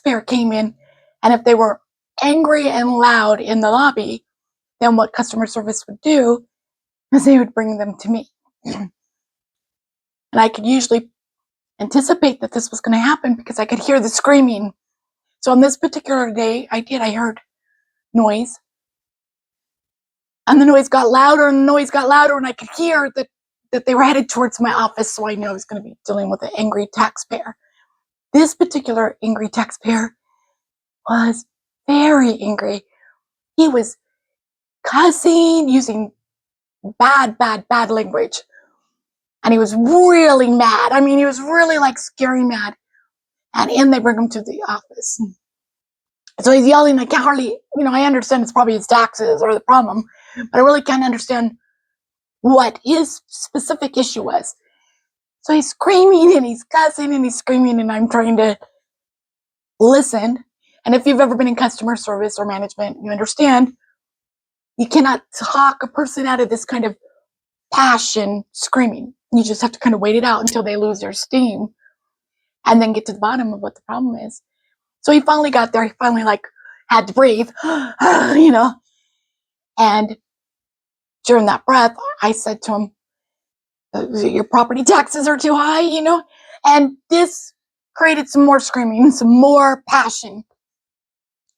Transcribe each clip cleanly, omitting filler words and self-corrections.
taxpayer came in, and if they were angry and loud in the lobby, then what customer service would do is they would bring them to me. And I could usually anticipate that this was going to happen because I could hear the screaming. So on this particular day, I heard noise. And the noise got louder and the noise got louder, and I could hear that they were headed towards my office, so I knew I was going to be dealing with an angry taxpayer. This particular angry taxpayer was very angry. He was cussing, using bad language. And he was really mad. I mean, he was really like scary mad. And in they bring him to the office. So he's yelling. I can't hardly, I understand it's probably his taxes or the problem, but I really can't understand what his specific issue was. So he's screaming and he's cussing and he's screaming, and I'm trying to listen. And if you've ever been in customer service or management, you understand you cannot talk a person out of this kind of passion screaming. You just have to kind of wait it out until they lose their steam and then get to the bottom of what the problem is. So he finally got there. He finally had to breathe, and during that breath, I said to him, your property taxes are too high, and this created some more screaming, some more passion.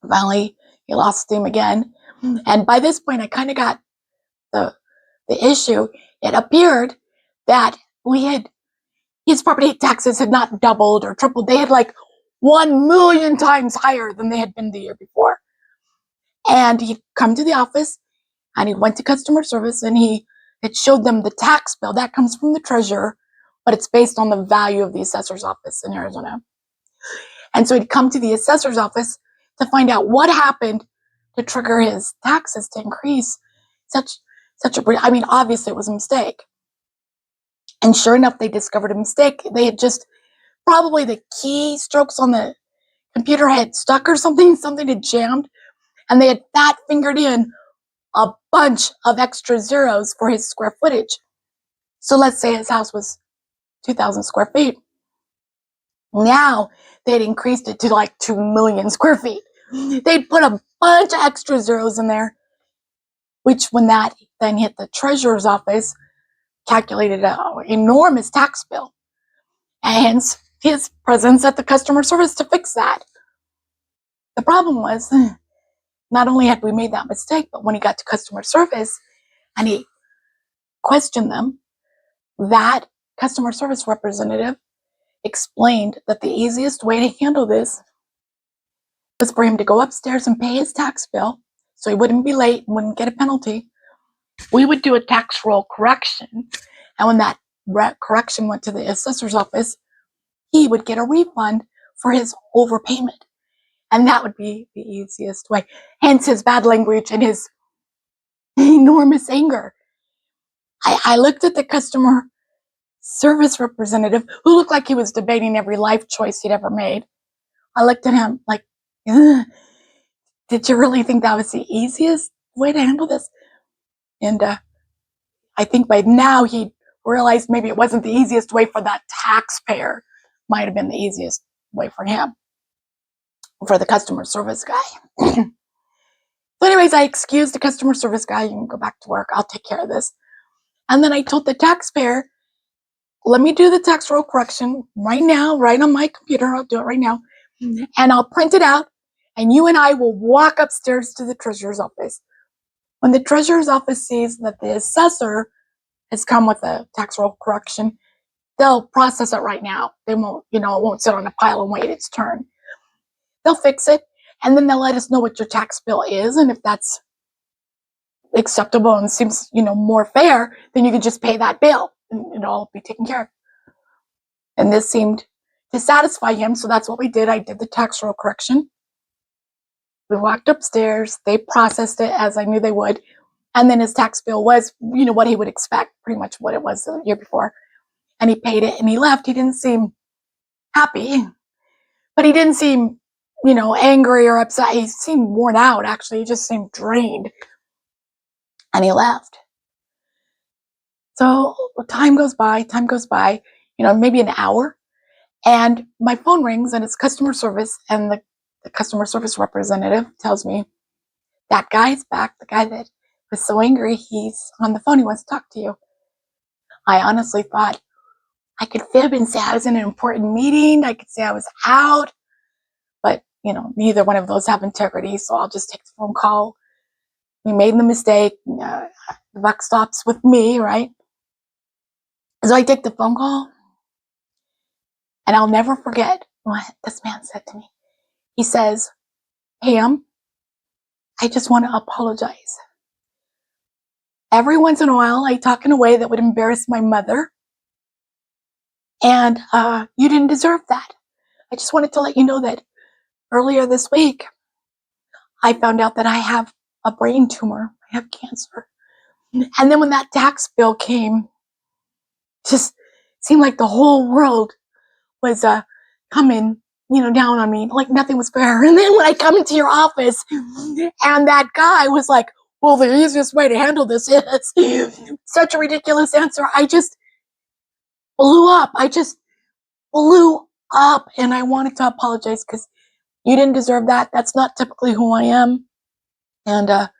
Finally, he lost steam again. And by this point, I kind of got the issue. It appeared that his property taxes had not doubled or tripled. They had 1 million times higher than they had been the year before. And he'd come to the office and he went to customer service and it showed them the tax bill that comes from the treasurer, but it's based on the value of the assessor's office in Arizona. And so he'd come to the assessor's office to find out what happened to trigger his taxes to increase obviously it was a mistake. And sure enough, they discovered a mistake. They had just probably the keystrokes on the computer had stuck or something had jammed, and they had fat fingered in a bunch of extra zeros for his square footage. So let's say his house was 2,000 square feet. Now they'd increased it to 2 million square feet. They'd put a bunch of extra zeros in there, which when that then hit the treasurer's office, calculated an enormous tax bill. And hence his presence at the customer service to fix that. The problem was, not only had we made that mistake, but when he got to customer service and he questioned them, that customer service representative explained that the easiest way to handle this was for him to go upstairs and pay his tax bill so he wouldn't be late and wouldn't get a penalty. We would do a tax roll correction, and when that correction went to the assessor's office, he would get a refund for his overpayment. And that would be the easiest way. Hence his bad language and his enormous anger. I looked at the customer service representative, who looked like he was debating every life choice he'd ever made. I looked at him like, did you really think that was the easiest way to handle this? And I think by now he realized maybe it wasn't the easiest way for that taxpayer. Might have been the easiest way for him, for the customer service guy. So anyways, I excused the customer service guy. You can go back to work. I'll take care of this. And then I told the taxpayer, let me do the tax roll correction right now, right on my computer. I'll do it right now. And I'll print it out. And you and I will walk upstairs to the treasurer's office. When the treasurer's office sees that the assessor has come with a tax roll correction, they'll process it right now. They won't, it won't sit on a pile and wait its turn. They'll fix it, and then they'll let us know what your tax bill is, and if that's acceptable and seems, more fair, then you can just pay that bill, and it'll all be taken care of. And this seemed to satisfy him, so that's what we did. I did the tax roll correction. We walked upstairs. They processed it as I knew they would, and then his tax bill was, what he would expect, pretty much what it was the year before. And he paid it, and he left. He didn't seem happy, but he didn't seem angry or upset. He seemed worn out, actually. He just seemed drained. And he left. So time goes by, maybe an hour. And my phone rings and it's customer service. And the the customer service representative tells me, that guy's back, the guy that was so angry, he's on the phone, he wants to talk to you. I honestly thought I could fib and say I was in an important meeting, I could say I was out, but neither one of those have integrity, so I'll just take the phone call. We made the mistake, the buck stops with me, right? So I take the phone call, and I'll never forget what this man said to me. He says, Pam, I just want to apologize. Every once in a while, I talk in a way that would embarrass my mother, and you didn't deserve that. I just wanted to let you know that earlier this week, I found out that I have a brain tumor. I have cancer. And then when that tax bill came, just seemed like the whole world was coming, down on me, like nothing was fair. And then when I come into your office, and that guy was like, well, the easiest way to handle this is such a ridiculous answer. I just blew up. I just blew up, and I wanted to apologize because you didn't deserve that. That's not typically who I am. And I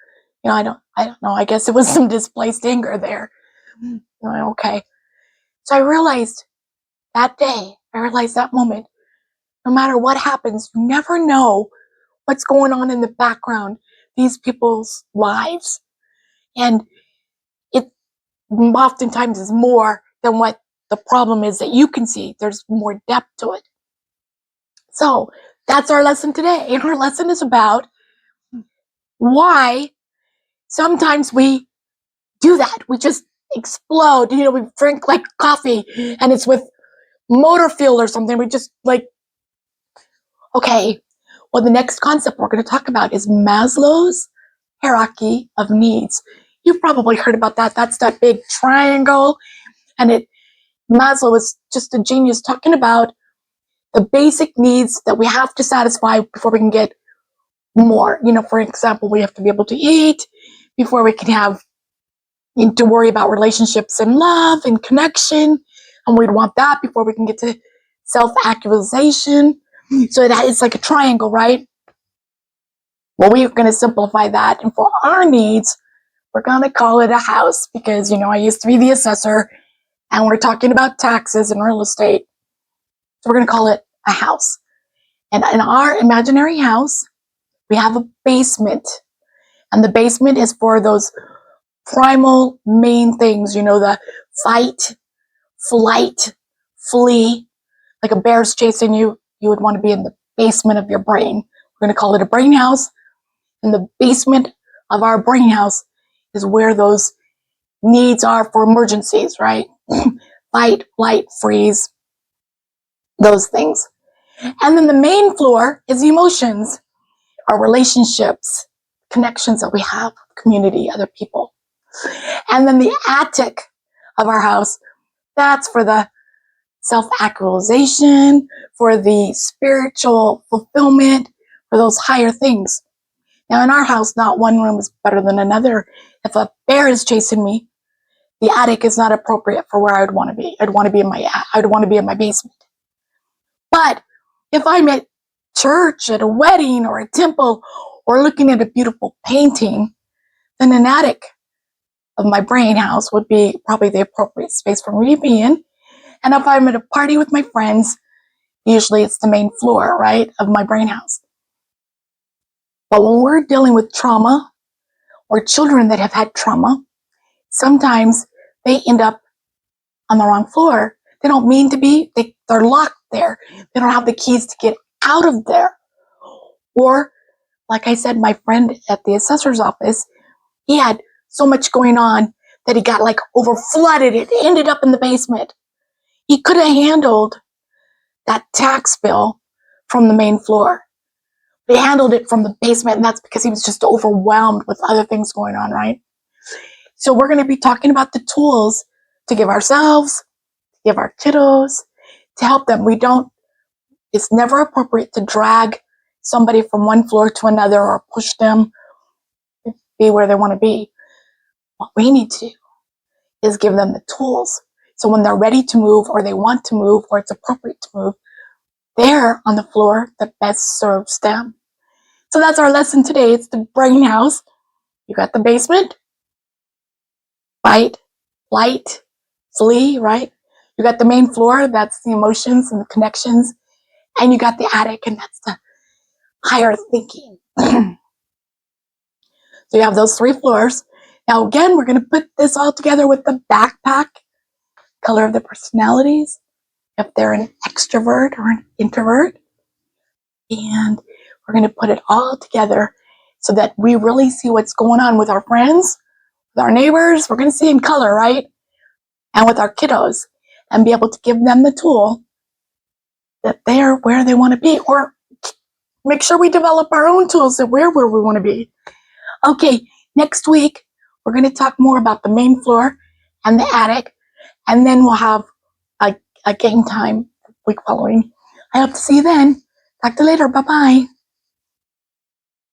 don't know. I guess it was some displaced anger there. Okay. So I realized that day, that moment, no matter what happens, you never know what's going on in the background, these people's lives. And it oftentimes is more than what the problem is that you can see. There's more depth to it. So that's our lesson today. And our lesson is about why sometimes we do that. We just explode. We drink like coffee and it's with motor fuel or something. We just okay. Well, the next concept we're going to talk about is Maslow's hierarchy of needs. You've probably heard about that. That's that big triangle. And Maslow is just a genius talking about the basic needs that we have to satisfy before we can get more. For example, we have to be able to eat before we can have to worry about relationships and love and connection. And we'd want that before we can get to self-actualization. So that is like a triangle, right? Well, we're going to simplify that. And for our needs, we're going to call it a house because, I used to be the assessor and we're talking about taxes and real estate. So we're going to call it a house. And in our imaginary house, we have a basement. And the basement is for those primal main things, the fight, flight, flee. Like a bear's chasing you, you would want to be in the basement of your brain. We're going to call it a brain house. And the basement of our brain house is where those needs are for emergencies, right? Fight, flight, freeze, those things. And then the main floor is emotions, our relationships, connections that we have, community, other people. And then the attic of our house, that's for the self-actualization, for the spiritual fulfillment, for those higher things. Now in our house, not one room is better than another. If a bear is chasing me, the attic is not appropriate for where I would want to be. I'd want to be in my basement. But if I'm at church, at a wedding or a temple, or looking at a beautiful painting, then an attic of my brain house would be probably the appropriate space for me to be in. And if I'm at a party with my friends, usually it's the main floor, right, of my brain house. But when we're dealing with trauma or children that have had trauma, sometimes they end up on the wrong floor. They don't mean to be. They're locked there. They don't have the keys to get out of there. Or, like I said, my friend at the assessor's office, he had so much going on that he got over flooded. It ended up in the basement. He could have handled that tax bill from the main floor. He handled it from the basement, and that's because he was just overwhelmed with other things going on, right? So we're going to be talking about the tools to give ourselves, to give our kiddos, to help them. It's never appropriate to drag somebody from one floor to another or push them to be where they want to be. What we need to do is give them the tools. So when they're ready to move or they want to move or it's appropriate to move, there on the floor that best serves them. So that's our lesson today. It's the brain house. You got the basement, fight, flight, flee, right? You got the main floor, that's the emotions and the connections. And you got the attic, and that's the higher thinking. So you have those 3 floors. Now, again, we're going to put this all together with the backpack, color of the personalities, if they're an extrovert or an introvert. And we're going to put it all together so that we really see what's going on with our friends, with our neighbors. We're going to see in color, right? And with our kiddos, and be able to give them the tool that they're where they want to be, or make sure we develop our own tools that we're where we want to be. Okay, next week, we're going to talk more about the main floor and the attic, and then we'll have a game time week following. I hope to see you then. Talk to you later. Bye-bye.